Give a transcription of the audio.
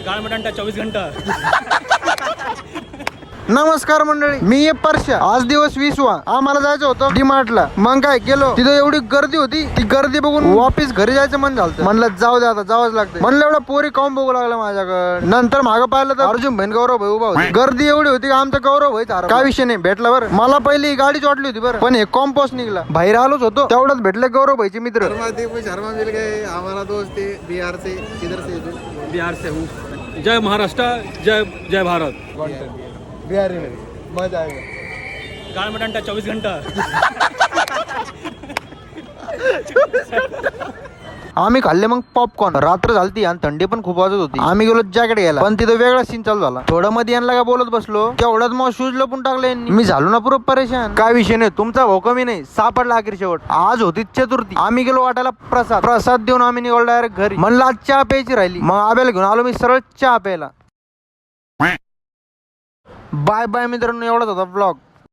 गाळमटांटा 24 घंटा. नमस्कार मंडळी, मी ये परशा. आज दिवस 20वा. आम्हाला जायचं होतं डीमार्टला. मग काय गेलो, तिथं एवढी गर्दी होती. ती गर्दी बघून वापिस घरी जायचं मन झालं. म्हणलं जाऊ दे, आता जावंच लागतं. म्हणलं एवढा पोरी काऊन बघू लागला माझ्याकडे. नंतर मागं पाहिलं तर अर्जुन बहीण गौरव भाई उभा होता. गर्दी एवढी होती की आमचा गौरव भाई काय विषय नाही भेटला. बरं मला पहिली ही गाडीच वाटली होती बरं, पण हे कॉम्पोस्ट निघला. बाहेर आलोच होतो तेवढ्यात भेटले गौरव भाईचे मित्र. शर्मा मिल गए, हमारा दोस्त है बिहार से. किधर से? बिहार से हूँ. जय महाराष्ट्र, जय जय भारत. बिहारी में मजा आएगा. गाळमटांटा 24 घंटा. आम्ही खाल्ले मग पॉपकॉर्न. रात्र झालती आणि थंडी पण खूप वाजत होती. आम्ही गेलो जॅकेट घ्यायला, पण तिथं वेगळा सीन चालू झाला. थोडं मध्ये यांना काय बोलत बसलो, तेवढ्यात मग शूज लपून टाकले. मी झालो ना पुरं परेशान. काय विषय नाही, तुमचा भाऊ कमी नाही. सापडला अखेर शेवट. आज होती चतुर्थी. आम्ही गेलो वाटायला प्रसाद देऊन आम्ही निघालो डायरेक्ट घरी. म्हणलं आज चहा प्यायची राहिली, मग आब्याला घेऊन आलो मी सरळ चहा प्यायला. बाय बाय मित्रांनो, एवढाच होता ब्लॉग.